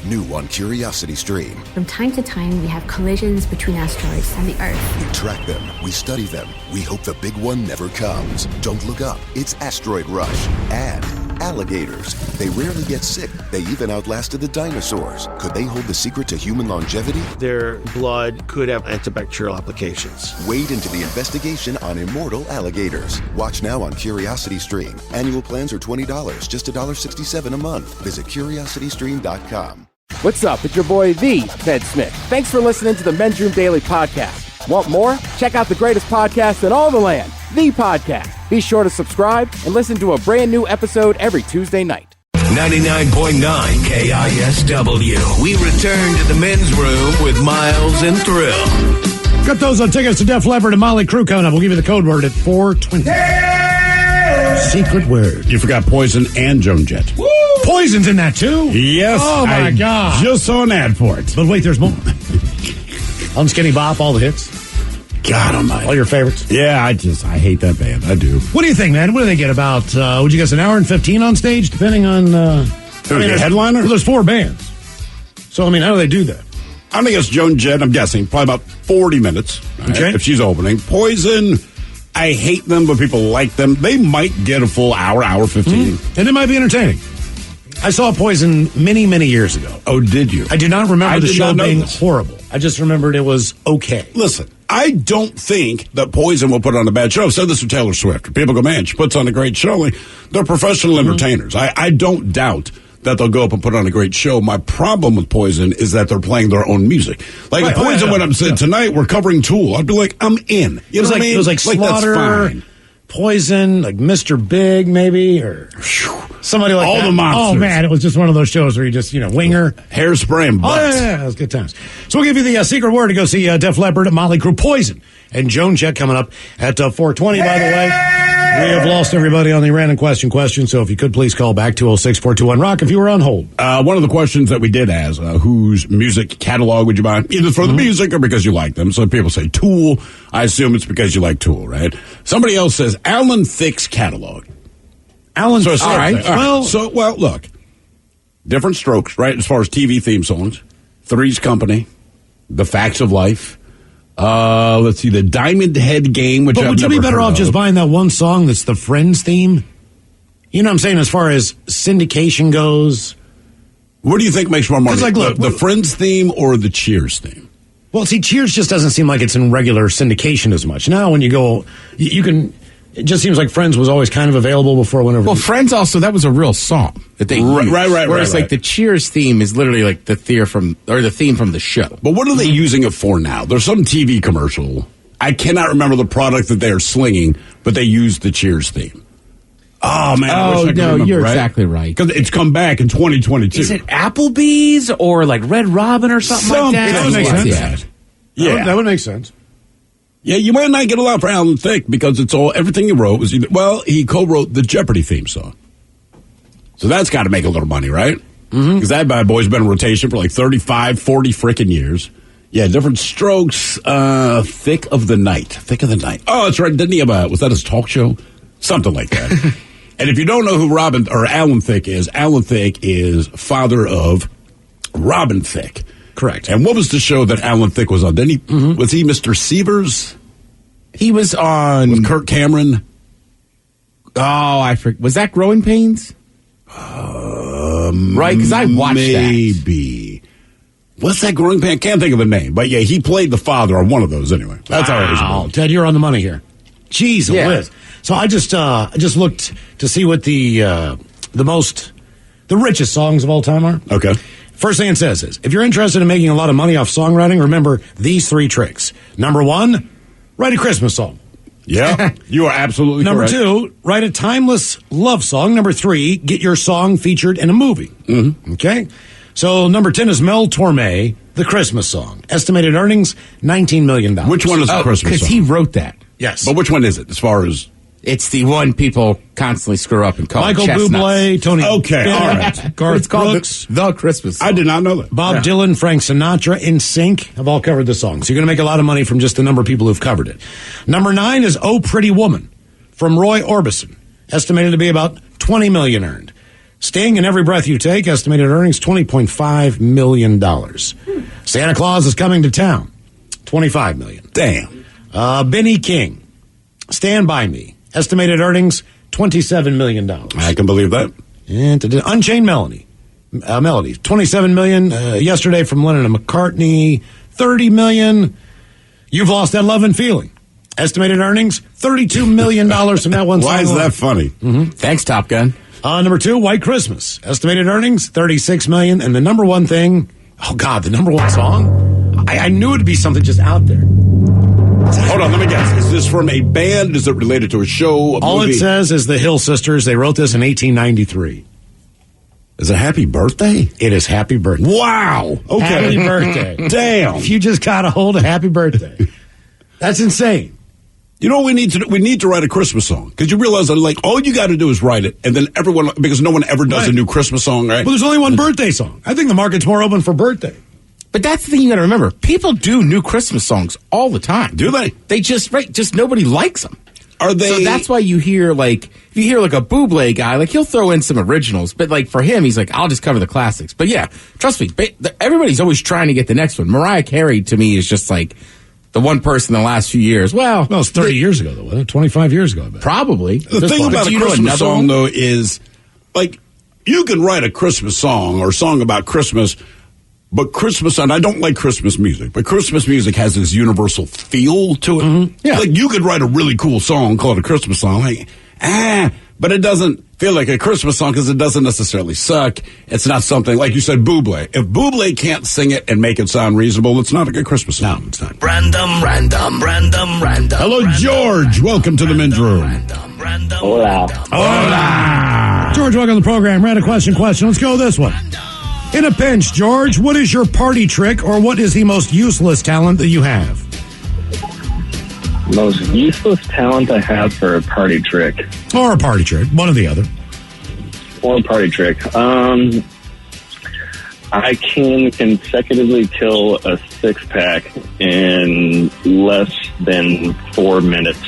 New on Curiosity Stream. From time to time, we have collisions between asteroids and the Earth. We track them, we study them, we hope the big one never comes. Don't look up, it's Asteroid Rush. And alligators. They rarely get sick. They even outlasted the dinosaurs. Could they hold the secret to human longevity? Their blood could have antibacterial applications. Wade into the investigation on immortal alligators. Watch now on Curiosity Stream. Annual plans are $20, just $1.67 a month. Visit curiositystream.com. What's up? It's your boy, the Ted Smith. Thanks for listening to the Men's Room Daily Podcast. Want more? Check out the greatest podcast in all the land, The Podcast. Be sure to subscribe and listen to a brand new episode every Tuesday night. 99.9 KISW. We return to the Men's Room with Miles and Thrill. Got those tickets to Def Leppard and Motley Crue coming up. We'll give you the code word at 4:20. Secret word. You forgot Poison and Joan Jett. Woo! Poison's in that too? Yes. Oh my God. Just saw an ad for it. But wait, there's more. Unskinny Bop, all the hits. God almighty. All your favorites. Yeah, I hate that band. I do. What do you think, man? What do they get about, would you guess, an hour and 15 on stage, depending on... Who's a headliner? Well, there's 4 bands. So, I mean, how do they do that? I'm going to guess Joan Jett, I'm guessing, probably about 40 minutes. Okay. If she's opening. Poison, I hate them, but people like them. They might get a full hour 15. And it might be entertaining. I saw Poison many, many years ago. Oh, did you? I do not remember the show being horrible. I just remembered it was okay. Listen, I don't think that Poison will put on a bad show. I've said this with Taylor Swift. People go, man, she puts on a great show. Like, they're professional entertainers. I don't doubt that they'll go up and put on a great show. My problem with Poison is that they're playing their own music. Like, if Poison went up and said, tonight we're covering Tool, I'd be like, I'm in. You know what I mean? It was like Slaughter, that's fine. Poison, like Mr. Big, maybe, or somebody like that. All the monsters. Oh, man, it was just one of those shows where you just, Winger. Hairspray and butts. Oh, yeah, that was good times. So we'll give you the secret word to go see Def Leppard, Motley Crue, Poison, and Joan Jett coming up at 4:20, by the way. We have lost everybody on the random question, so if you could please call back, 206-421-ROCK, if you were on hold. One of the questions that we did ask, whose music catalog would you buy? Either for the music or because you like them. So people say Tool. I assume it's because you like Tool, right? Somebody else says Alan Thicke's catalog. Alan Thicke. All right. Well, look. Different strokes, right, as far as TV theme songs. Three's Company. The Facts of Life. Let's see, the Diamond Head Game, which But would you be better off just buying that one song that's the Friends theme? You know what I'm saying, as far as syndication goes? What do you think makes more money? Like, look, the Friends theme or the Cheers theme? Well, see, Cheers just doesn't seem like it's in regular syndication as much. Now, when you go, you can... It just seems like Friends was always kind of available before whenever... Well, Friends also, that was a real song that they used. Right. Whereas, like, the Cheers theme is literally like the theme from the show. But what are they using it for now? There's some TV commercial. I cannot remember the product that they are slinging, but they used the Cheers theme. Oh, man. I wish I could remember, you're exactly right. Because it's come back in 2022. Is it Applebee's or, like, Red Robin or something like that? That would make sense. Yeah. That would make sense. Yeah, you might not get a lot for Alan Thicke because it's all everything he wrote was he co-wrote the Jeopardy theme song. So that's got to make a little money, right? Because that bad boy's been in rotation for like 35, 40 frickin' years. Yeah, different strokes. Thick of the Night. Oh, that's right. Didn't he have was that his talk show? Something like that. And if you don't know who Alan Thicke is father of Robin Thicke. Correct. And what was the show that Alan Thicke was on? Was he Mr. Sievers? He was on... With Kirk Cameron? Oh, I forget. Was that Growing Pains? Right, because I watched that. Maybe. What's that Growing Pains? Can't think of the name. But yeah, he played the father on one of those anyway. That's how it is. Wow, Ted, you're on the money here. Jeez, Liz. So I just looked to see what the richest songs of all time are. Okay. First thing it says is, if you're interested in making a lot of money off songwriting, remember these 3 tricks. Number 1, write a Christmas song. Yeah, you are absolutely Number correct. 2, write a timeless love song. Number 3, get your song featured in a movie. Okay? So number 10 is Mel Torme, The Christmas Song. Estimated earnings, $19 million. Which one is the Christmas Because song? he wrote that. Yes. But which one is it as far as... It's the one people constantly screw up and call Michael Chestnuts. Bublé, Tony Okay, Bennett, all right. Garth It's called Brooks, the Christmas song. I did not know that. Bob Dylan, Frank Sinatra, In Sync have all covered the song. So you're going to make a lot of money from just the number of people who've covered it. Number 9 is Oh Pretty Woman from Roy Orbison. Estimated to be about $20 million earned. Sting and Every Breath You Take, estimated earnings $20.5 million. Santa Claus is Coming to Town, $25 million. Damn. Benny King, Stand By Me, estimated earnings $27 million. I can believe that. And Unchained Melody, $27 million. Yesterday from Lennon and McCartney, $30 million. You've Lost That Love and Feeling, estimated earnings $32 million from that one song. Why is that funny? Mm-hmm. Thanks, Top Gun. Number 2, White Christmas, estimated earnings $36 million. And the number one thing, the number one song, I knew it'd be something just out there. Hold on, let me guess. Is this from a band? Is it related to a show? All it says is the Hill Sisters. They wrote this in 1893. Is it Happy Birthday? It is Happy Birthday. Wow. Okay. Happy birthday. Damn. If you just got a hold of Happy Birthday. That's insane. You know what we need to do? We need to write a Christmas song. Because you realize that, like, all you got to do is write it. And then everyone, because no one ever does a new Christmas song, right? Well, there's only one birthday song. I think the market's more open for birthday. But that's the thing you got to remember. People do new Christmas songs all the time. Do they? They just nobody likes them. Are they? So that's why you hear, like, if you hear, like, a Bublé guy, like, he'll throw in some originals. But, like, for him, he's like, I'll just cover the classics. But, yeah, trust me, everybody's always trying to get the next one. Mariah Carey, to me, is just, like, the one person in the last few years. Well, it's 30 years ago, though, wasn't it? 25 years ago, I bet. Probably. The thing about a Christmas song, though, is, like, you can write a Christmas song or a song about Christmas, but Christmas, and I don't like Christmas music, but Christmas music has this universal feel to it. Mm-hmm. Yeah. Like, you could write a really cool song called a Christmas song, like, but it doesn't feel like a Christmas song because it doesn't necessarily suck. It's not something, like you said, Bublé. If Bublé can't sing it and make it sound reasonable, it's not a good Christmas song. No, it's not. Random. Hello, George. Welcome to the men's room. Hola. George, welcome to the program. Random question. Let's go with this one. In a pinch, George, what is your party trick or what is the most useless talent that you have? Most useless talent I have for a party trick. Or a party trick, one or the other. Or a party trick. I can consecutively kill a 6-pack in less than 4 minutes.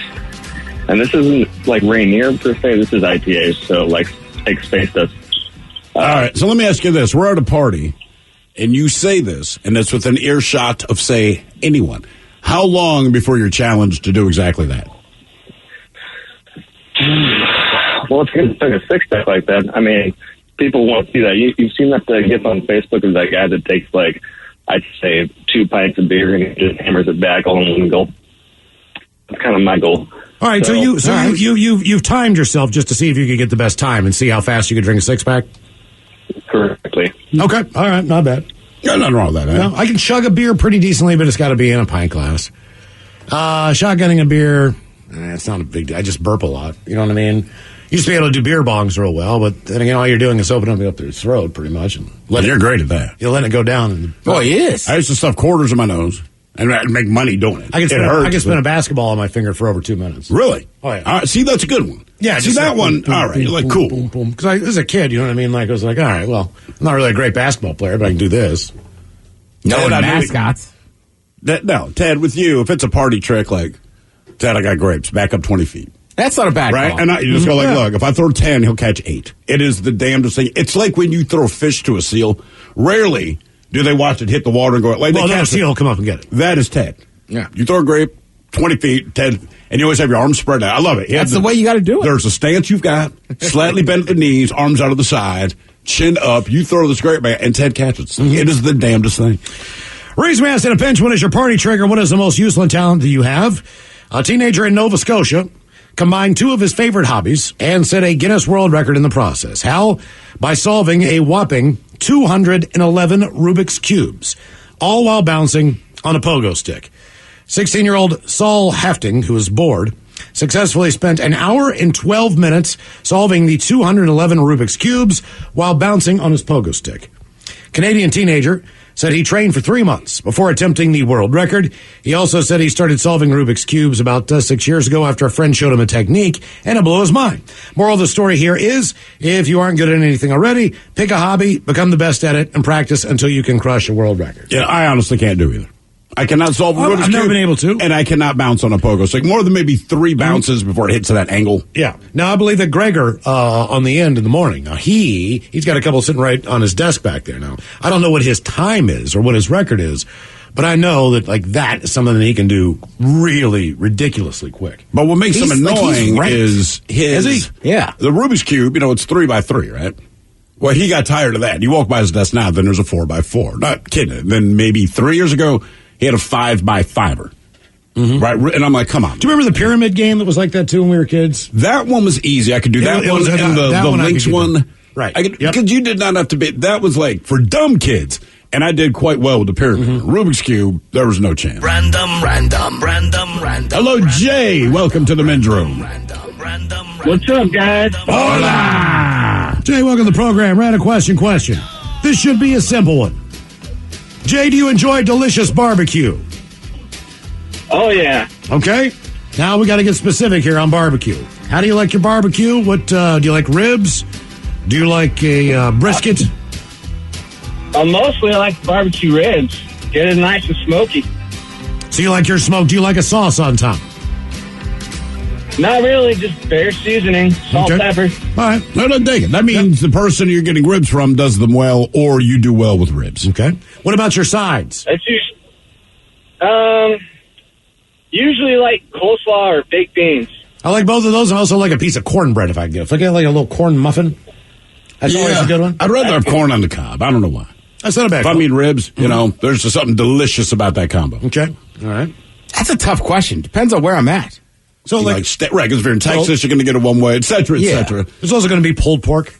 And this isn't like Rainier per se, this is IPA, so like space does. All right, so let me ask you this. We're at a party, and you say this, and it's within earshot of, say, anyone. How long before you're challenged to do exactly that? Well, it's going to take a 6-pack like that. I mean, people won't see that. You've seen that gif on Facebook of that guy that takes, like, I'd say 2 pints of beer and he just hammers it back all in one gulp. That's kind of my goal. All right, so you've timed yourself just to see if you could get the best time and see how fast you could drink a 6-pack? Correctly. Okay, all right, not bad. Yeah, nothing wrong with that, man. No, I can chug a beer pretty decently, but it's got to be in a pint glass. Shotgunning a beer, it's not a big deal. I just burp a lot. You know what I mean? Used to be able to do beer bongs real well, but then again, all you're doing is opening up their throat pretty much. And You're great at that. You'll let it go down. Yes. I used to stuff quarters in my nose and I'd make money doing it. I can spin a basketball on my finger for over 2 minutes. Really? Oh, yeah. All right, see, that's a good one. Yeah, see, that one, boom, all right, boom, you're like, boom, cool. Boom, boom. Because as a kid, you know what I mean? Like, I was like, all right, well, I'm not really a great basketball player, but I can do this. No, Ted, mascots. Ted, with you, if it's a party trick, like, Ted, I got grapes, back up 20 feet. That's not a bad right? call. And you just go like, look, if I throw 10, he'll catch 8. It is the damnedest thing. It's like when you throw fish to a seal. Rarely do they watch it hit the water and go, like, well, that seal will come up and get it. That is Ted. Yeah. You throw a grape, 20 feet, Ted, and you always have your arms spread out. I love it. That's the way you got to do it. There's a stance you've got, slightly bent at the knees, arms out of the side, chin up. You throw this grape, man, and Ted catches. Mm-hmm. It is the damnedest thing. Reese Mass in a pinch. What is your party trigger? What is the most useless talent that you have? A teenager in Nova Scotia combined 2 of his favorite hobbies and set a Guinness World Record in the process. How? By solving a whopping 211 Rubik's Cubes, all while bouncing on a pogo stick. 16-year-old Saul Hafting, who was bored, successfully spent an hour and 12 minutes solving the 211 Rubik's Cubes while bouncing on his pogo stick. Canadian teenager said he trained for 3 months before attempting the world record. He also said he started solving Rubik's Cubes about 6 years ago after a friend showed him a technique, and it blew his mind. Moral of the story here is, if you aren't good at anything already, pick a hobby, become the best at it, and practice until you can crush a world record. Yeah, I honestly can't do either. I cannot solve a Rubik's Cube. I've never been able to. And I cannot bounce on a pogo stick. More than maybe 3 bounces before it hits to that angle. Yeah. Now, I believe that Gregor, on the end in the morning, now he's got a couple sitting right on his desk back there now. I don't know what his time is or what his record is, but I know that, like, that is something that he can do really ridiculously quick. But what makes him annoying is his... Is he? Yeah. The Rubik's Cube, it's 3x3, right? Well, he got tired of that. You walk by his desk now, then there's a 4x4. Not kidding. Then maybe 3 years ago, he had a 5x5. Right? And I'm like, come on. Do you remember the pyramid game that was like that, too, when we were kids? That one was easy. I could do that one and the links one. Right. Because you did not have to be... That was like for dumb kids. And I did quite well with the pyramid. Rubik's Cube, there was no chance. Random. Hello, Jay. Welcome to the men's room. What's up, guys? Hola! Jay, welcome to the program. Random question. This should be a simple one. Jay, do you enjoy delicious barbecue? Oh, yeah. Okay. Now we got to get specific here on barbecue. How do you like your barbecue? What do you like? Ribs? Do you like a brisket? Mostly I like barbecue ribs. Get it nice and smoky. So you like your smoke? Do you like a sauce on top? Not really, just bare seasoning, salt, pepper. All right. No, don't take it. That means the person you're getting ribs from does them well, or you do well with ribs. Okay. What about your sides? That's usually like coleslaw or baked beans. I like both of those, and I also like a piece of cornbread if I can get it. If I get like a little corn muffin, that's always a good one. I'd rather have corn on the cob. I don't know why. That's not a bad If I mean ribs, there's just something delicious about that combo. Okay. All right. That's a tough question. Depends on where I'm at. So, right, because if you're in Texas, you're going to get it one way, et cetera, et cetera. There's also going to be pulled pork,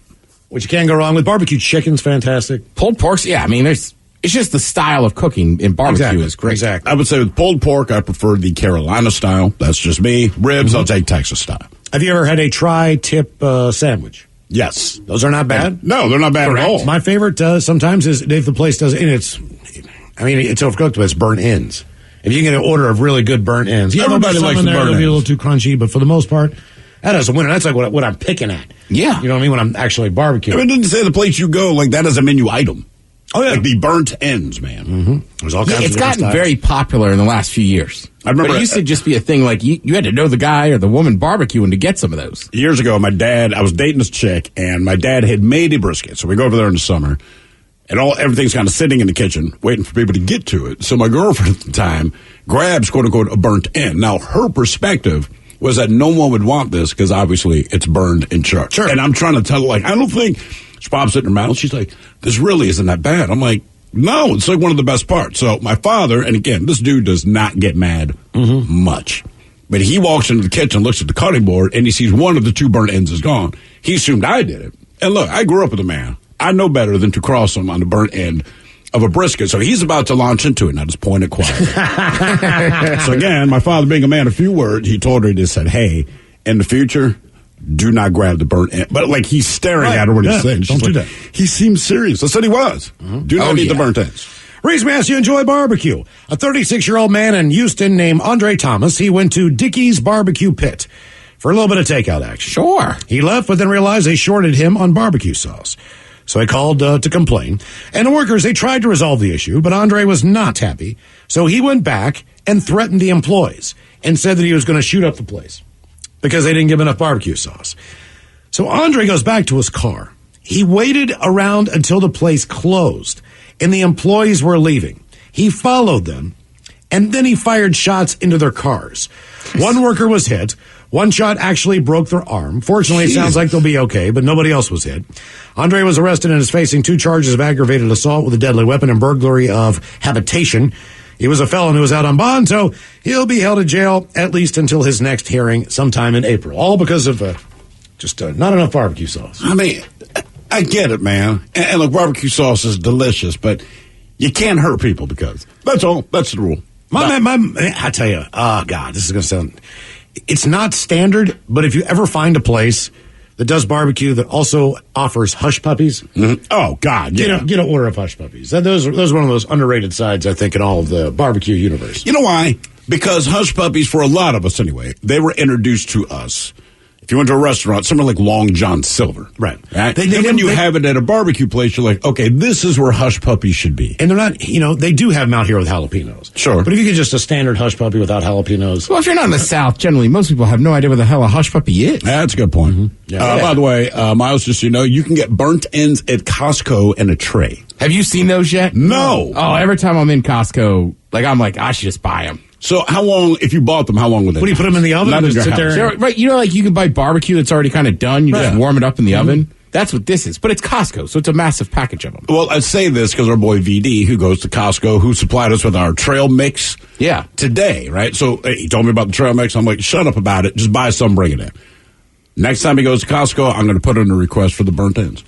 which you can't go wrong with. Barbecue chicken's fantastic. Pulled pork's, it's just the style of cooking in barbecue is great. Exactly. I would say with pulled pork, I prefer the Carolina style. That's just me. Ribs, I'll take Texas style. Have you ever had a tri-tip sandwich? Yes. Those are not bad? No, they're not bad at all. My favorite sometimes is if the place does, and it's overcooked, but it's burnt ends. If you can get an order of really good burnt ends. Everybody likes the burnt ends. It'll be a little too crunchy, but for the most part, that is a winner. That's like what I'm picking at. Yeah. You know what I mean? When I'm actually barbecuing. It didn't say the place you go, like that is a menu item. Oh, yeah. Like the burnt ends, man. Mm-hmm. There's all kinds it's of gotten styles. very popular in the last few years. I remember but it used to just be a thing like you had to know the guy or the woman barbecuing to get some of those. Years ago, I was dating this chick, and my dad had made a brisket. So we go over there in the summer, and everything's kind of sitting in the kitchen, waiting for people to get to it. So my girlfriend at the time grabs, quote unquote, a burnt end. Now, her perspective was that no one would want this because obviously it's burned in church. Sure. And I'm trying to tell her, like, I don't think, she pops it in her mouth. She's like, this really isn't that bad. I'm like, no, it's like one of the best parts. So my father, and again, this dude does not get mad much. But he walks into the kitchen, looks at the cutting board, and he sees one of the 2 burnt ends is gone. He assumed I did it. And look, I grew up with a man. I know better than to cross him on the burnt end of a brisket. So he's about to launch into it, and I just pointed quietly. So again, my father being a man of few words, he told her, he just said, hey, in the future, do not grab the burnt end. But like he's staring at her when he's saying, don't do that. He seems serious. I said he was. Do not eat the burnt ends. Reese Mass, you enjoy barbecue. A 36-year-old man in Houston named Andre Thomas, he went to Dickey's Barbecue Pit for a little bit of takeout action. Sure. He left, but then realized they shorted him on barbecue sauce. So he called to complain. And the workers, they tried to resolve the issue, but Andre was not happy. So he went back and threatened the employees and said that he was going to shoot up the place because they didn't give enough barbecue sauce. So Andre goes back to his car. He waited around until the place closed and the employees were leaving. He followed them, and then he fired shots into their cars. One worker was hit. One shot actually broke their arm. Fortunately, it sounds like they'll be okay, but nobody else was hit. Andre was arrested and is facing 2 charges of aggravated assault with a deadly weapon and burglary of habitation. He was a felon who was out on bond, so he'll be held in jail at least until his next hearing sometime in April. All because of just not enough barbecue sauce. I mean, I get it, man. And look, barbecue sauce is delicious, but you can't hurt people because that's all. That's the rule. I tell you, oh, God, this is going to sound... It's not standard, but if you ever find a place that does barbecue that also offers hush puppies... Mm-hmm. Oh, God, yeah. Get an order of hush puppies. Those are one of those underrated sides, I think, in all of the barbecue universe. You know why? Because hush puppies, for a lot of us anyway, they were introduced to us. If If you went to a restaurant, somewhere like Long John Silver. Right. And when you have it at a barbecue place, you're like, okay, this is where Hush Puppy should be. And they're not, they do have them out here with jalapenos. Sure. But if you get just a standard Hush Puppy without jalapenos. Well, if you're not in the South, generally, most people have no idea what the hell a Hush Puppy is. That's a good point. Mm-hmm. Yeah. By the way, Miles, just so you know, you can get burnt ends at Costco in a tray. Have you seen those yet? No. Oh, every time I'm in Costco, I'm like, I should just buy them. So how long, if you bought them, how long would they? What do you put them in the oven? Not in your sit house. there? Right, you can buy barbecue that's already kind of done. You just warm it up in the oven. That's what this is. But it's Costco, so it's a massive package of them. Well, I say this because our boy VD, who goes to Costco, who supplied us with our trail mix today, right? So he told me about the trail mix. I'm like, shut up about it. Just buy some, bring it in. Next time he goes to Costco, I'm going to put in a request for the burnt ends.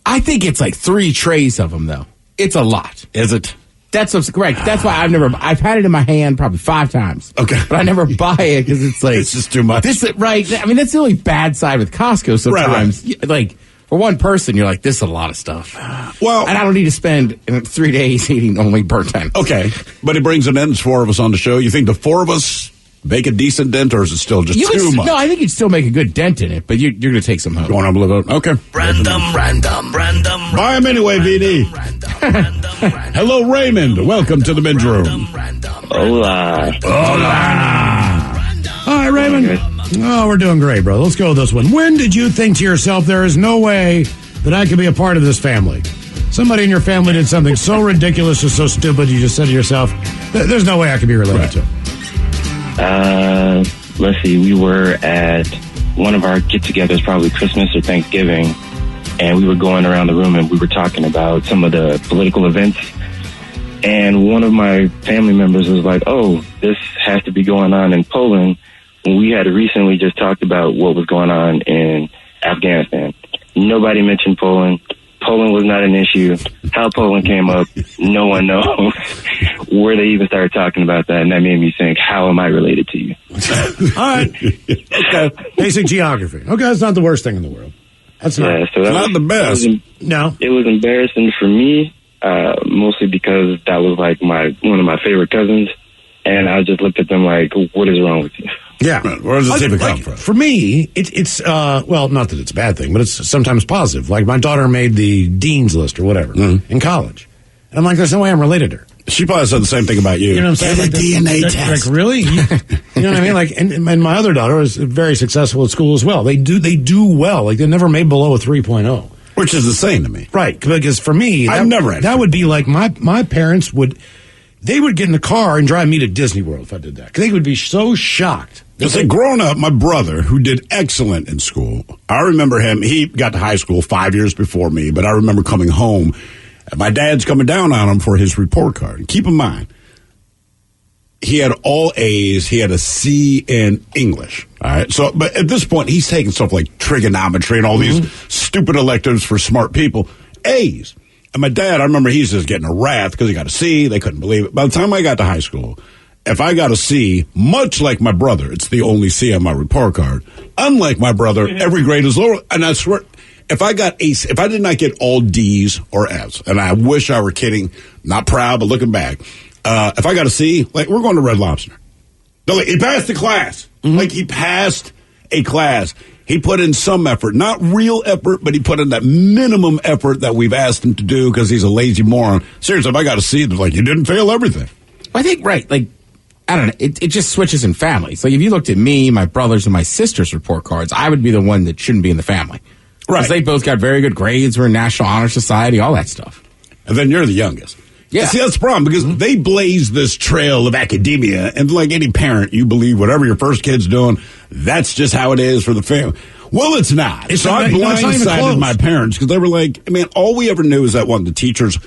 I think it's like 3 trays of them, though. It's a lot. Is it? That's what's correct. That's why I've had it in my hand probably 5 times. Okay. But I never buy it because it's like. It's just too much. Right. I mean, that's the only bad side with Costco sometimes. Right. Like, for one person, you're like, this is a lot of stuff. Well. And I don't need to spend 3 days eating only burnt ends. Okay. But it brings an end. There's 4 of us on the show. You think the 4 of us make a decent dent, or is it still just too much? No, I think you'd still make a good dent in it, but you're going to take some home. Going on a little bit. Okay. Random. Buy them anyway, VD. Hello, Raymond. Welcome to the men's room. Hola. All right, Raymond. Oh, we're doing great, bro. Let's go with this one. When did you think to yourself, there is no way that I could be a part of this family? Somebody in your family did something so ridiculous or so stupid, you just said to yourself, there's no way I could be related to it. Let's see, we were at one of our get-togethers, probably Christmas or Thanksgiving, and we were going around the room and we were talking about some of the political events, and one of my family members was like, oh, this has to be going on in Poland, when we had recently just talked about what was going on in Afghanistan. Nobody mentioned Poland. Poland was not an issue. How Poland came up, no one knows. Where they even started talking about that, and that made me think, how am I related to you? All right. Okay. Basic geography. Okay, that's not the worst thing in the world. That's not. Yeah, so that not the best. No. It was embarrassing for me, mostly because that was like one of my favorite cousins, and I just looked at them like, what is wrong with you? Yeah. Where does this even come from? For me, it's well, not that it's a bad thing, but it's sometimes positive. Like my daughter made the dean's list or whatever in college. And I'm like, there's no way I'm related to her. She probably said the same thing about you. You know what I'm saying? Get a DNA test. Like, really? You know what I mean? Like, and my other daughter is very successful at school as well. They do well. Like, they never made below a 3.0. Which is the same to me. Right. Because for me, I've never had that would be like my parents would get in the car and drive me to Disney World if I did that. 'Cause they would be so shocked. Because growing up, my brother, who did excellent in school, I remember him, he got to high school 5 years before me, but I remember coming home, and my dad's coming down on him for his report card. And keep in mind, he had all A's, he had a C in English. All right. So, but at this point, he's taking stuff like trigonometry and all these stupid electives for smart people. A's. And my dad, I remember he's just getting a wrath because he got a C. They couldn't believe it. By the time I got to high school, if I got a C, much like my brother, it's the only C on my report card. Unlike my brother, every grade is lower. And I swear, if I did not get all D's or F's, and I wish I were kidding, not proud, but looking back, if I got a C, like, we're going to Red Lobster. No, like, he passed the class. Like, he passed a class. He put in some effort, not real effort, but he put in that minimum effort that we've asked him to do because he's a lazy moron. Seriously, if I got a C, they're like, you didn't fail everything. I think, right, like, I don't know, it just switches in families. Like, if you looked at me, my brothers, and my sister's report cards, I would be the one that shouldn't be in the family. Right. Because they both got very good grades, were in National Honor Society, all that stuff. And then you're the youngest. Yeah. See, that's the problem, because they blaze this trail of academia, and like any parent, you believe whatever your first kid's doing, that's just how it is for the family. Well, it's not. So I blindsided my parents, because they were like, man, all we ever knew is that, one, the teachers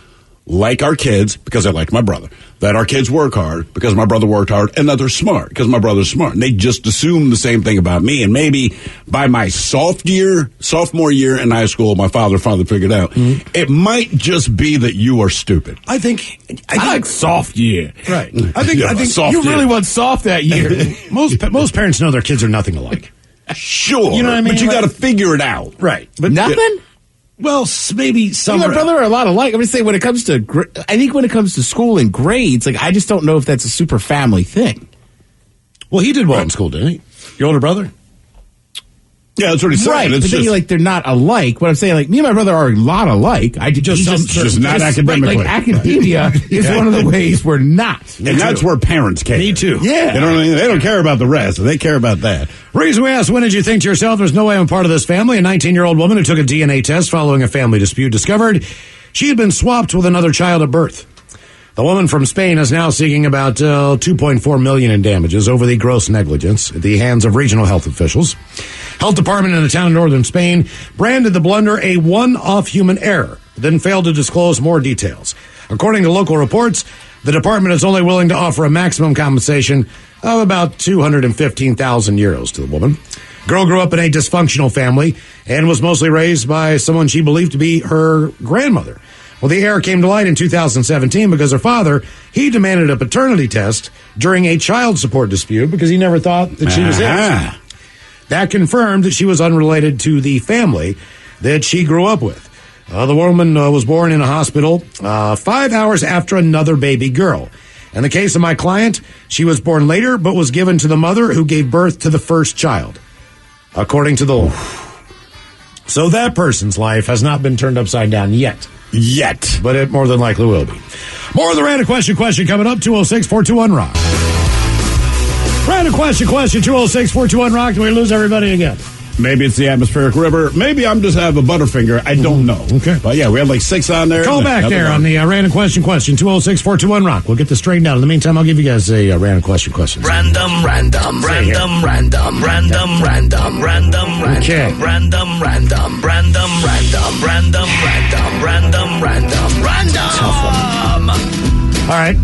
like our kids because they liked my brother, that our kids work hard because my brother worked hard, and that they're smart because my brother's smart. And they just assumed the same thing about me. And maybe by my sophomore year in high school, my father finally figured out it might just be that you are stupid. I like soft year. Right. I think you really want soft that year. most parents know their kids are nothing alike. Sure. You know what I mean? But you got to figure it out. Right. But nothing? Well, maybe some. My brother are a lot alike. I'm just saying, when it comes to, I think when it comes to school and grades, like, I just don't know if that's a super family thing. Well, he did well in school, didn't he? Your older brother? Yeah, that's what he's saying. Right, It's but then just, you're like, they're not alike. What I'm saying, like, me and my brother are a lot alike. Just not academically. Like, academia is one of the ways we're not. and that's where parents care. Me too. Yeah. They don't care about the rest. They care about that. Reason we asked, when did you think to yourself, there's no way I'm part of this family? A 19-year-old woman who took a DNA test following a family dispute discovered she had been swapped with another child at birth. The woman from Spain is now seeking about $2.4 million in damages over the gross negligence at the hands of regional health officials. Health department in a town in northern Spain branded the blunder a one-off human error, then failed to disclose more details. According to local reports, the department is only willing to offer a maximum compensation of about 215,000 euros to the woman. Girl grew up in a dysfunctional family and was mostly raised by someone she believed to be her grandmother. Well, the error came to light in 2017 because her father, he demanded a paternity test during a child support dispute because he never thought that she was his. That confirmed that she was unrelated to the family that she grew up with. The woman was born in a hospital 5 hours after another baby girl. In the case of my client, she was born later but was given to the mother who gave birth to the first child, according to the law. So that person's life has not been turned upside down yet. But it more than likely will be. More of the random question coming up, 206-421-ROCK. Random question, 206-421-ROCK. Do we lose everybody again? Maybe it's the atmospheric river. Maybe I'm just have a Butterfinger. I don't know. Okay. But yeah, we had like 6 on there. Call back there on the random question, 206-421-ROCK. We'll get this straightened out. In the meantime, I'll give you guys a random question. Random. Okay. Tough one. All right.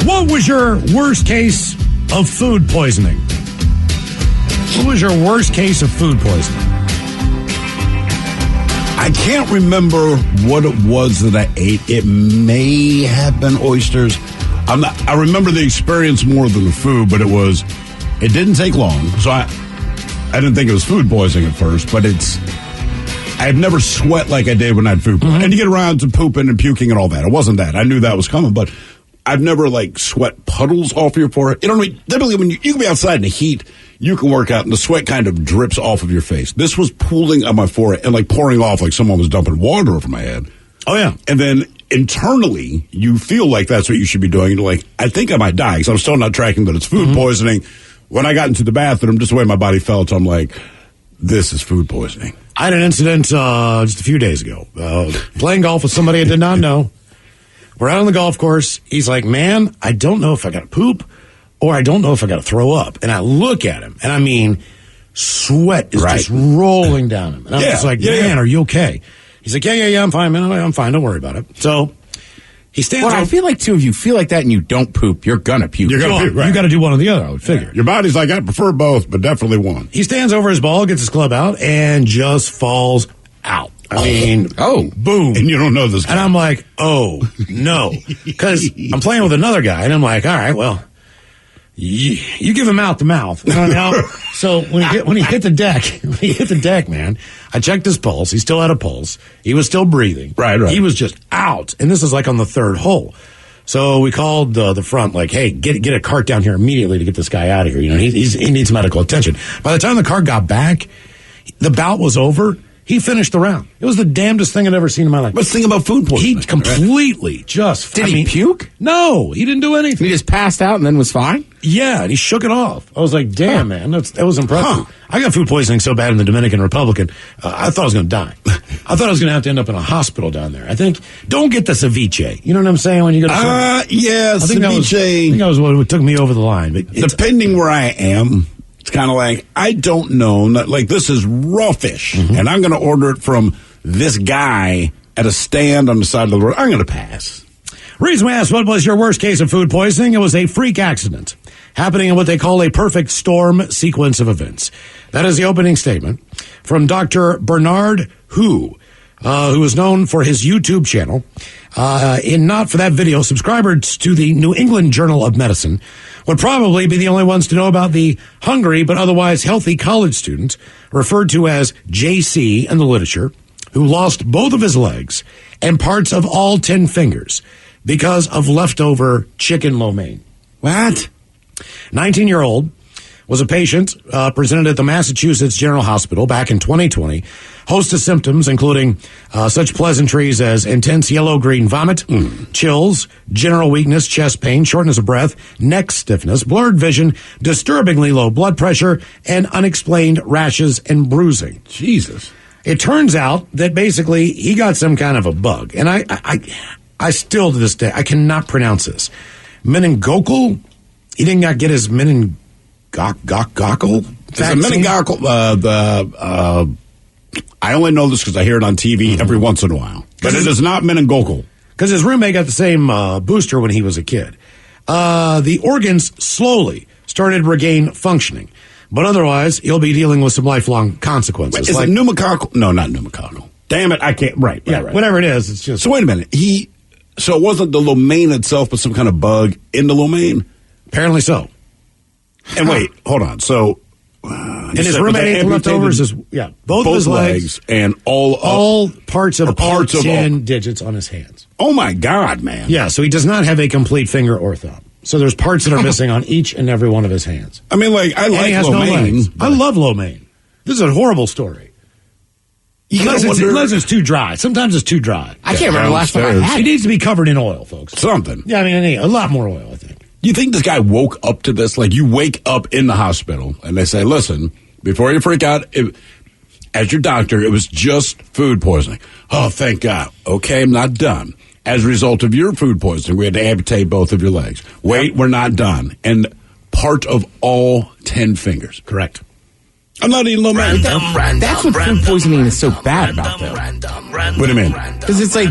What was your worst case of food poisoning? What was your worst case of food poisoning? I can't remember what it was that I ate. It may have been oysters. I remember the experience more than the food, but it didn't take long. So I didn't think it was food poisoning at first, but I've never sweat like I did when I had food poisoning. And you get around to pooping and puking and all that. It wasn't that. I knew that was coming, but I've never like sweat puddles off your forehead. You know what I mean? Typically when you can be outside in the heat, you can work out and the sweat kind of drips off of your face. This was pooling on my forehead and like pouring off like someone was dumping water over my head. Oh, yeah. And then internally, you feel like that's what you should be doing. You're like, I think I might die because I'm still not tracking that it's food poisoning. When I got into the bathroom, just the way my body felt, I'm like, this is food poisoning. I had an incident just a few days ago. Playing golf with somebody I did not know. We're out on the golf course. He's like, man, I don't know if I got to poop or I don't know if I got to throw up. And I look at him, and I mean, sweat is just rolling down him. And I'm just like, man, are you okay? He's like, yeah, I'm fine, man. I'm fine. Don't worry about it. So he stands Well, up. I feel like, too, if you feel like that and you don't poop, you're going to puke. You're going to puke, right. You got to do one or the other, I would figure. Your body's like, I prefer both, but definitely one. He stands over his ball, gets his club out, and just falls out. I mean, boom. And you don't know this guy. And I'm like, oh, no. Because I'm playing with another guy, and I'm like, all right, well, you give him out the mouth. You know? So when he hit the deck, man, I checked his pulse. He still had a pulse. He was still breathing. Right. He was just out. And this is like on the third hole. So we called the front, like, hey, get a cart down here immediately to get this guy out of here. You know, he needs medical attention. By the time the cart got back, the bout was over. He finished the round. It was the damnedest thing I'd ever seen in my life. Let's think about food poisoning. He completely just... Did he puke? No, he didn't do anything. He just passed out and then was fine? Yeah, and he shook it off. I was like, damn, man, that was impressive. I got food poisoning so bad in the Dominican Republic, I thought I was going to die. I thought I was going to have to end up in a hospital down there. I think, don't get the ceviche. You know what I'm saying? When you go to yeah, ceviche. I think that was what took me over the line. But depending where I am... It's kind of like, I don't know, like this is raw fish, and I'm going to order it from this guy at a stand on the side of the road. I'm going to pass. Reason we asked, what was your worst case of food poisoning? It was a freak accident happening in what they call a perfect storm sequence of events. That is the opening statement from Dr. Bernard who is known for his YouTube channel. Not for that video, subscribers to the New England Journal of Medicine would probably be the only ones to know about the hungry but otherwise healthy college student referred to as JC in the literature who lost both of his legs and parts of all 10 fingers because of leftover chicken lo mein. What? 19-year-old was a patient presented at the Massachusetts General Hospital back in 2020. Host of symptoms, including such pleasantries as intense yellow-green vomit, chills, general weakness, chest pain, shortness of breath, neck stiffness, blurred vision, disturbingly low blood pressure, and unexplained rashes and bruising. Jesus. It turns out that basically he got some kind of a bug, and I still to this day I cannot pronounce this. Meningococcal? He did not get his meningococcal vaccine? It's a meningococcal. I only know this because I hear it on TV every once in a while. But it is not meningococcal. Because his roommate got the same booster when he was a kid. The organs slowly started to regain functioning. But otherwise, he'll be dealing with some lifelong consequences. Wait, is it pneumococcal? No, not pneumococcal. Damn it, I can't. Right. Whatever it is, it's just... So wait a minute. So it wasn't the lo mein itself, but some kind of bug in the lo mein? Apparently so. And wait, hold on. So... and his roommate ate the leftovers both of his legs and all parts of all 10 digits on his hands. Oh my God, man. Yeah, so he does not have a complete finger or thumb. So there's parts that are missing on each and every one of his hands. I mean, like, I like lo mein. I love lo mein. This is a horrible story. Unless it's too dry. Sometimes it's too dry. I can't remember the last time I had it. It needs to be covered in oil, folks. Something. Yeah, I mean, I need a lot more oil, I think. You think this guy woke up to this? Like, you wake up in the hospital and they say, listen, before you freak out, as your doctor, it was just food poisoning. Oh, thank God. Okay, I'm not done. As a result of your food poisoning, we had to amputate both of your legs. Wait, we're not done. And part of all 10 fingers. Correct. I'm not eating lo mein. That's what food poisoning is so bad about, though. What do you mean? Because it's like,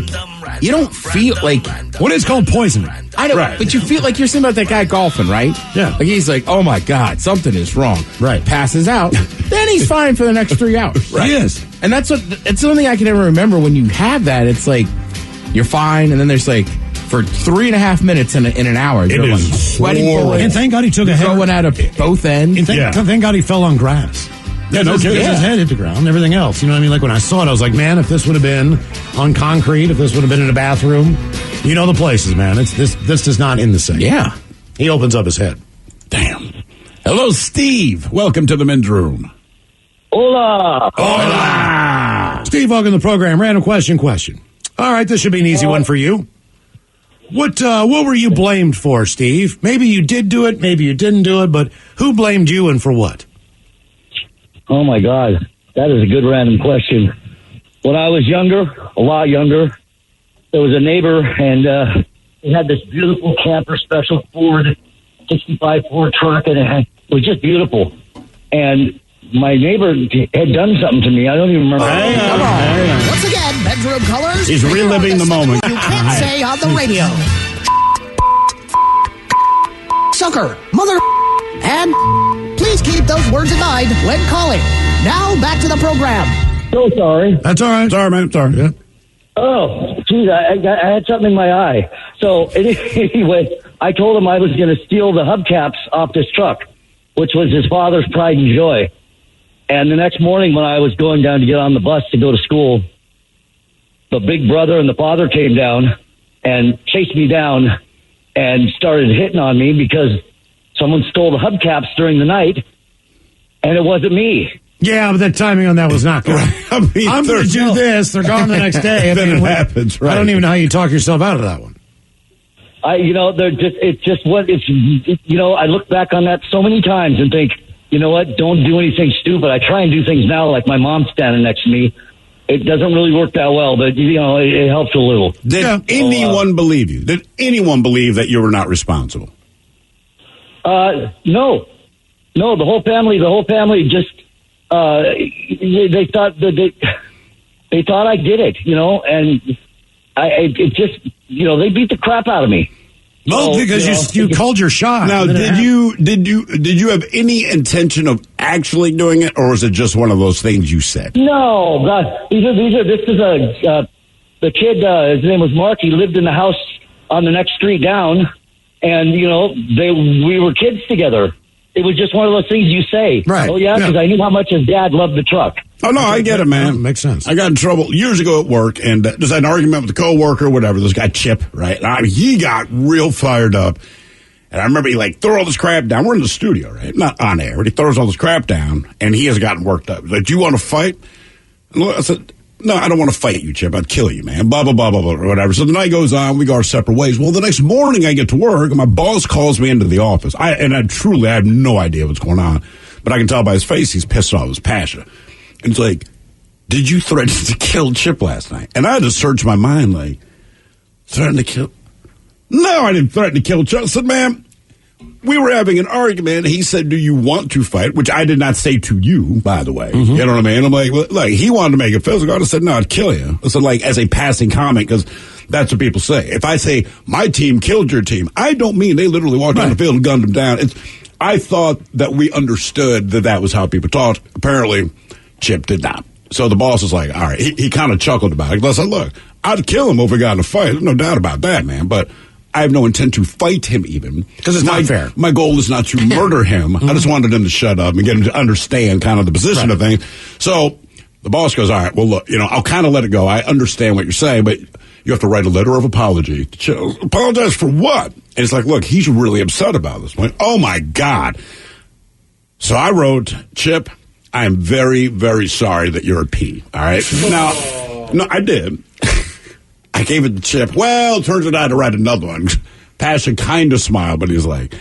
you don't feel like... What is called poisoning? I know, but you feel like you're saying about that guy golfing, right? Yeah. Like he's like, oh my God, something is wrong. Right. Passes out. Then he's fine for the next 3 hours. Right. He is. And it's the only thing I can ever remember when you have that. It's like, you're fine, and then there's like, for 3.5 minutes in an hour, you're like sweating bullets. And thank God he took a hit. Going out of both ends. And thank God he fell on grass. Yeah, no kidding. His head hit the ground and everything else. You know what I mean? Like when I saw it, I was like, man, if this would have been on concrete, if this would have been in a bathroom, you know the places, man. This does not end the same. Yeah. He opens up his head. Damn. Hello, Steve. Welcome to the men's room. Hola. Hola. Steve, welcome to the program. Random question. All right, this should be an easy one for you. What were you blamed for, Steve? Maybe you did do it, maybe you didn't do it, but who blamed you and for what? Oh, my God. That is a good random question. When I was younger, a lot younger, there was a neighbor, and he had this beautiful camper special Ford 65 Ford truck, and it was just beautiful. And my neighbor had done something to me. I don't even remember. Come on. Once again, bedroom colors. He's reliving the moment. You can't say on the radio. Sucker, mother, and please keep those words in mind when calling. Now back to the program. So sorry. That's all right. Sorry, man. Sorry. Yeah. Oh, geez, I had something in my eye. So anyway, I told him I was going to steal the hubcaps off this truck, which was his father's pride and joy. And the next morning when I was going down to get on the bus to go to school, the big brother and the father came down and chased me down and started hitting on me because someone stole the hubcaps during the night, and it wasn't me. Yeah, but the timing on that was not good. I mean, I'm going to do this. They're gone the next day. Then it happens, right? I don't even know how you talk yourself out of that one. I look back on that so many times and think, you know what? Don't do anything stupid. I try and do things now, like my mom standing next to me. It doesn't really work that well, but it helps a little. Did anyone believe you? Did anyone believe that you were not responsible? No. The whole family just they thought that they thought I did it, and they beat the crap out of me. No, because you called your shot. Now, did you have any intention of actually doing it, or was it just one of those things you said? No, God, this is the kid. His name was Mark. He lived in the house on the next street down, and we were kids together. It was just one of those things you say. Right. Oh yeah, because I knew how much his dad loved the truck. Oh no, I get it, man. Yeah, makes sense. I got in trouble years ago at work, and just had an argument with a coworker, whatever. This guy Chip, right? I mean, he got real fired up, And I remember he like threw all this crap down. We're in the studio, right? Not on air, but he throws all this crap down, and he has gotten worked up. He's like, "Do you want to fight?" And I said, "No, I don't want to fight you, Chip. I'd kill you, man." Blah, blah, blah, blah, blah, or whatever. So the night goes on. We go our separate ways. Well, the next morning I get to work, and my boss calls me into the office. I have no idea what's going on. But I can tell by his face he's pissed off. It was passion. And it's like, "Did you threaten to kill Chip last night?" And I had to search my mind, like, threaten to kill? No, I didn't threaten to kill Chip. I said, "Man, we were having an argument." He said, "Do you want to fight?" Which I did not say to you, by the way. You know what I mean? I'm like, well, he wanted to make it physical. I said, "No, I'd kill you." I said, like, as a passing comment, because that's what people say. If I say, "My team killed your team," I don't mean they literally walked on the field and gunned them down. I thought that we understood that was how people talked. Apparently, Chip did not. So the boss was like, all right. He kind of chuckled about it. I said, "Look, I'd kill him if we got in a fight. There's no doubt about that, man. But I have no intent to fight him even. Because it's not fair. My goal is not to murder him. I just wanted him to shut up and get him to understand kind of the position of things." So the boss goes, "All right, well, look, I'll kind of let it go. I understand what you're saying, but you have to write a letter of apology." "Apologize for what?" And it's like, "Look, he's really upset about this." I'm like, oh, my God. So I wrote, "Chip, I am very, very sorry that you're a P." All right? Now, no, I did. I gave it to Chip. Well, turns out I had to write another one. Passion kind of smiled, but he's like,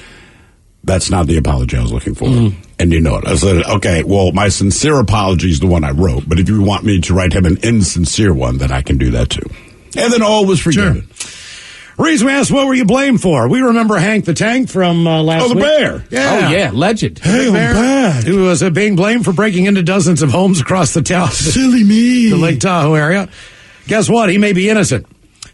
"That's not the apology I was looking for." And you know it. I said, "Okay, well, my sincere apology is the one I wrote, but if you want me to write him an insincere one, then I can do that too." And then all was forgiven. Sure. Reese, we asked, what were you blamed for? We remember Hank the Tank from last week. Oh, the bear. Yeah. Oh, yeah, legend. Hey, bear. Bad. Who was being blamed for breaking into dozens of homes across the town. Silly me. The Lake Tahoe area. Guess what? He may be innocent.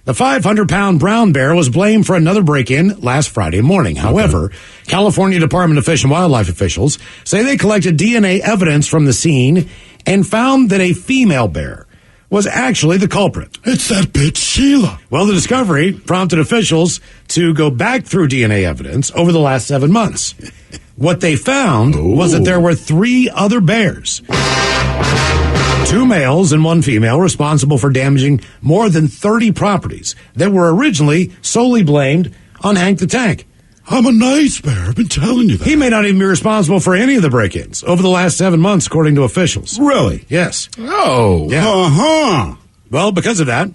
The 500-pound brown bear was blamed for another break-in last Friday morning. However, California Department of Fish and Wildlife officials say they collected DNA evidence from the scene and found that a female bear was actually the culprit. It's that bitch Sheila. Well, the discovery prompted officials to go back through DNA evidence over the last 7 months. What they found was that there were 3 other bears, 2 males and 1 female, responsible for damaging more than 30 properties that were originally solely blamed on Hank the Tank. I'm a nice bear. I've been telling you that. He may not even be responsible for any of the break-ins over the last 7 months, according to officials. Really? Yes. Oh. Yeah. Uh-huh. Well, because of that,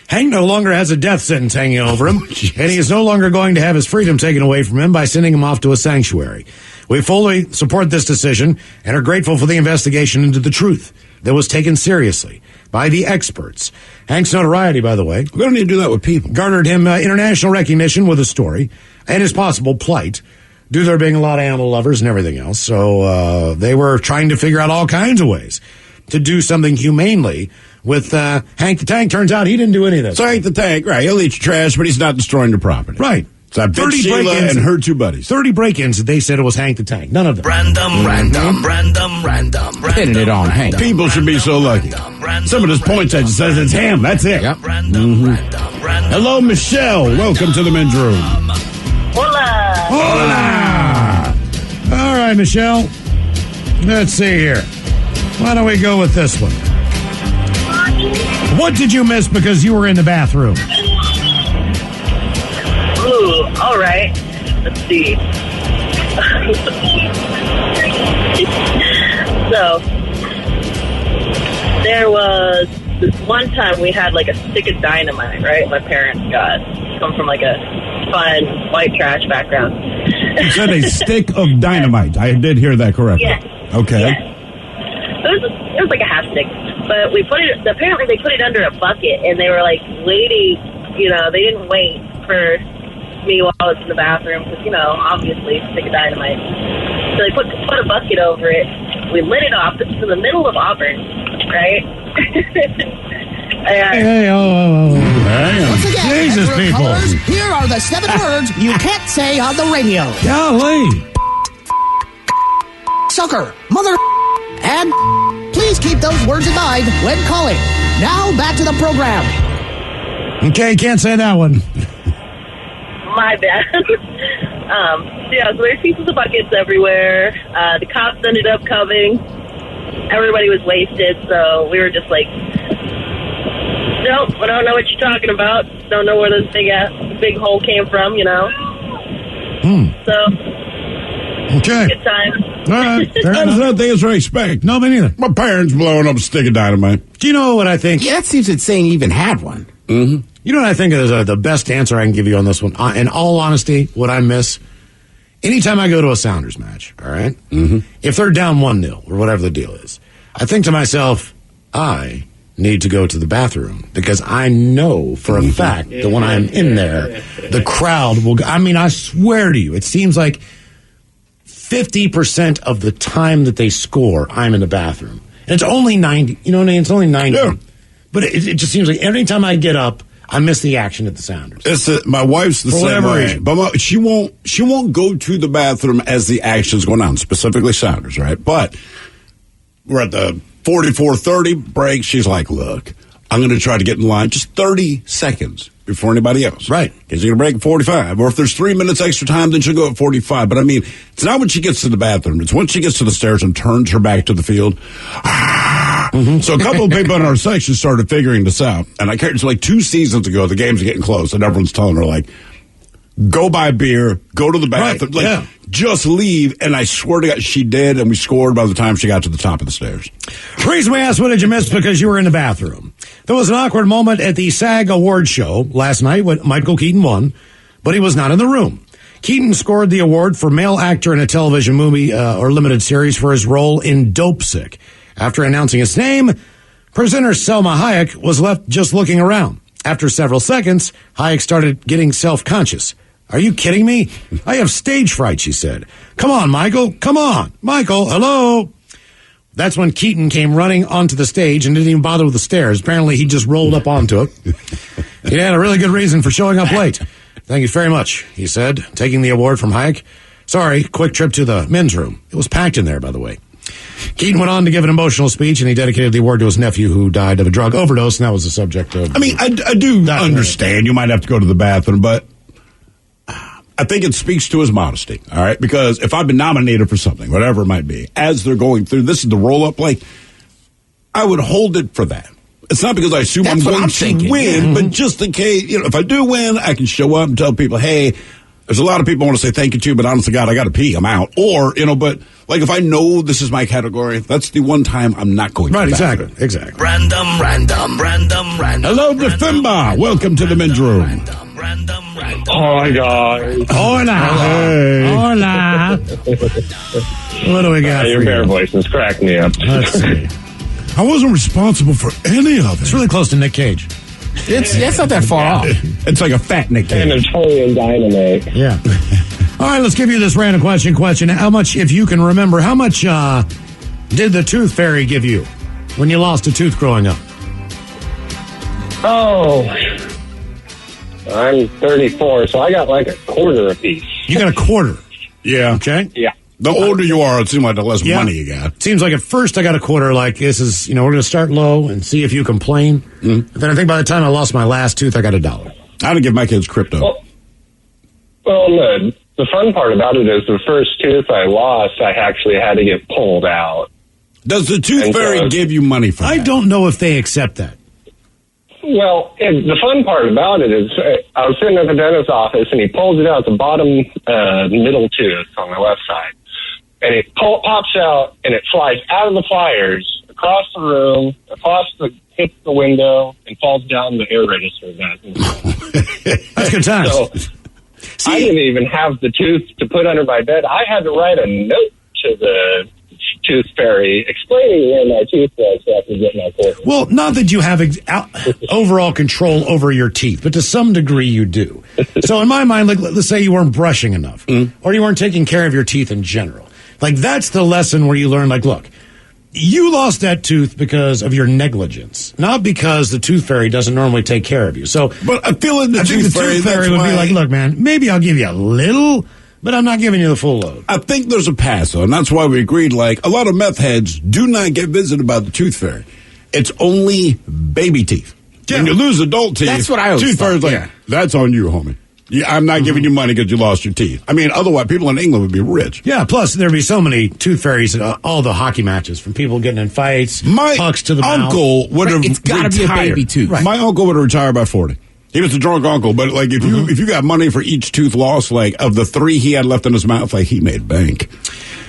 Hank no longer has a death sentence hanging over him, and he is no longer going to have his freedom taken away from him by sending him off to a sanctuary. We fully support this decision and are grateful for the investigation into the truth that was taken seriously by the experts. Hank's notoriety, by the way, We don't need to do that with people. garnered him international recognition with his story and his possible plight, due to there being a lot of animal lovers and everything else. So they were trying to figure out all kinds of ways to do something humanely with Hank the Tank. Turns out he didn't do any of this. So Hank the Tank, right, he'll eat your trash, but he's not destroying your property. Right. So I bet Sheila and her 2 buddies. 30 break-ins, they said it was Hank the Tank. None of them. Random. Pinning it on Hank. People should be so lucky. Some of his points just says it's him. That's it. Yep. Hello, Michelle. Welcome to the men's room. Hola! All right, Michelle. Let's see here. Why don't we go with this one? What did you miss because you were in the bathroom? Ooh, all right. Let's see. So, there was this one time we had like a stick of dynamite, right? My parents got. Come from like a fun white trash background. You said a stick of dynamite. I did hear that correctly. Yes. Okay. Yes. It was like a half stick. But we put it, apparently they put it under a bucket and they were like waiting, they didn't wait for me while I was in the bathroom because, obviously stick of dynamite. So they put a bucket over it. We lit it off. This is in the middle of Auburn, right? Hey, Once again, Jesus, Emperor people. Colors, here are the 7 words you can't say on the radio. Golly. Sucker, mother, and please keep those words in mind when calling. Now back to the program. Okay, can't say that one. My bad. So there's pieces of buckets everywhere. The cops ended up coming. Everybody was wasted, so we were just like, nope, I don't know what you're talking about. Don't know where this big hole came from, So, Okay. good time. All right. Fair That's enough. not things to expect. No, me neither. My parents blowing up a stick of dynamite. Do you know what I think? Yeah, that seems insane. You even had one. You know what I think is the best answer I can give you on this one? In all honesty, what I miss, anytime I go to a Sounders match, all right? If they're down 1-0 or whatever the deal is, I think to myself, I need to go to the bathroom because I know for a fact that when I'm in there, the crowd will go. I mean, I swear to you, it seems like 50% of the time that they score, I'm in the bathroom. And it's only 90. You know what I mean? It's only 90. Yeah. But it just seems like every time I get up, I miss the action at the Sounders. My wife's the For same whatever way, reason. but she won't go to the bathroom as the action's going on, specifically Sounders, right? But we're at the 44:30 break. She's like, "Look, I'm going to try to get in line just 30 seconds before anybody else, right? Because you're going to break at 45, or if there's 3 minutes extra time, then she'll go at 45. But I mean, it's not when she gets to the bathroom; it's when she gets to the stairs and turns her back to the field." So a couple of people in our section started figuring this out, and I carried like 2 seasons ago. The game's getting close, and everyone's telling her like, "Go buy beer, go to the bathroom, just leave." And I swear to God, she did, and we scored by the time she got to the top of the stairs. The reason we asked, what did you miss? Because you were in the bathroom. There was an awkward moment at the SAG Award show last night when Michael Keaton won, but he was not in the room. Keaton scored the award for male actor in a television movie or limited series for his role in Dope Sick. After announcing his name, presenter Selma Hayek was left just looking around. After several seconds, Hayek started getting self-conscious. "Are you kidding me? I have stage fright," she said. "Come on, Michael. Come on. Michael, hello." That's when Keaton came running onto the stage and didn't even bother with the stairs. Apparently, he just rolled up onto it. He had a really good reason for showing up late. "Thank you very much," he said, taking the award from Hayek. "Sorry, quick trip to the men's room. It was packed in there, by the way." Keaton went on to give an emotional speech, and he dedicated the award to his nephew who died of a drug overdose, and that was the subject of... I mean, I do understand you might have to go to the bathroom, but I think it speaks to his modesty, all right? Because if I've been nominated for something, whatever it might be, as they're going through, this is the roll-up, like, I would hold it for that. It's not because I assume I'm going to win, but just in case, if I do win, I can show up and tell people, hey, there's a lot of people I want to say thank you to, but honestly, God, I got to pee. I'm out. Or, but like if I know this is my category, that's the one time I'm not going to. Right, exactly. Random. Hello, Defimba. Welcome to the men's room. Hi, guys. Hola. Hey. Hola. What do we got? Your bear voices crack me up. Let's see. I wasn't responsible for any of it. It's really close to Nick Cage. It's not that far off. It's like a fat Nick Cage. And Napoleon Dynamite. Yeah. All right, let's give you this random question. How much, if you can remember, how much did the Tooth Fairy give you when you lost a tooth growing up? Oh, I'm 34, so I got like a quarter apiece. You got a quarter? Yeah. Okay. Yeah. The older you are, it seems like the less money you got. Seems like at first I got a quarter, like this is, we're going to start low and see if you complain. Mm-hmm. Then I think by the time I lost my last tooth, I got $1. I'd give my kids crypto. Well, the fun part about it is the first tooth I lost, I actually had to get pulled out. Does the Tooth Fairy give you money for that? I don't know if they accept that. Well, the fun part about it is I was sitting at the dentist's office, and he pulls it out, the bottom middle tooth on the left side. And it pops out, and it flies out of the pliers, across the room, hits the window, and falls down the air register. That's good times. So, I didn't even have the tooth to put under my bed. I had to write a note to the Tooth Fairy explaining where my tooth was so I could get my quarter. Well, not that you have overall control over your teeth, but to some degree you do. So in my mind, like, let's say you weren't brushing enough, or you weren't taking care of your teeth in general. Like, that's the lesson where you learn, like, look, you lost that tooth because of your negligence, not because the Tooth Fairy doesn't normally take care of you. So, but I feel like the Tooth Fairy would be like, look, man, maybe I'll give you a little, but I'm not giving you the full load. I think there's a pass, though, and that's why we agreed, like, a lot of meth heads do not get visited by the Tooth Fairy. It's only baby teeth. Yeah. When you lose adult teeth, that's what I always Tooth Fairy's like, that's on you, homie. Yeah, I'm not giving you money because you lost your teeth. I mean, otherwise, people in England would be rich. Yeah, plus there'd be so many Tooth Fairies at all the hockey matches, from people getting in fights, my pucks to the uncle mouth. would have It's got to be a baby tooth. Right. My uncle would have retired by 40. He was a drunk uncle, but like if you got money for each tooth lost, like of the 3 he had left in his mouth, like he made bank.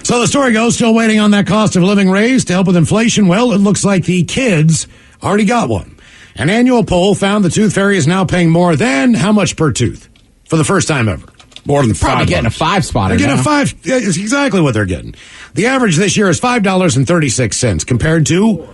So the story goes, still waiting on that cost of living raise to help with inflation. Well, it looks like the kids already got one. An annual poll found the Tooth Fairy is now paying more than how much per tooth for the first time ever. More than Probably $5. getting a 5-spotter. They're getting a 5. It's exactly what they're getting. The average this year is $5.36 compared to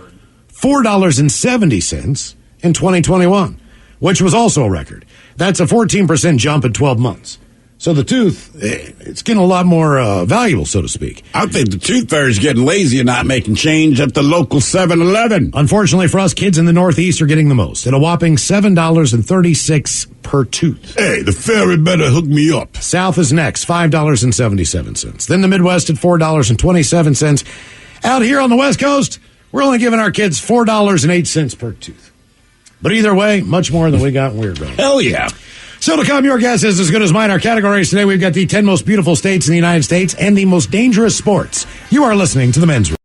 $4.70 in 2021, which was also a record. That's a 14% jump in 12 months. So the tooth, it's getting a lot more valuable, so to speak. I think the Tooth Fairy's getting lazy and not making change at the local 7-Eleven. Unfortunately for us, kids in the Northeast are getting the most at a whopping $7.36 per tooth. Hey, the fairy better hook me up. South is next, $5.77. Then the Midwest at $4.27. Out here on the West Coast, we're only giving our kids $4.08 per tooth. But either way, much more than we got when we were growing up. Hell yeah. So to come, your guess is as good as mine. Our categories today, we've got the 10 most beautiful states in the United States and the most dangerous sports. You are listening to The Men's Room.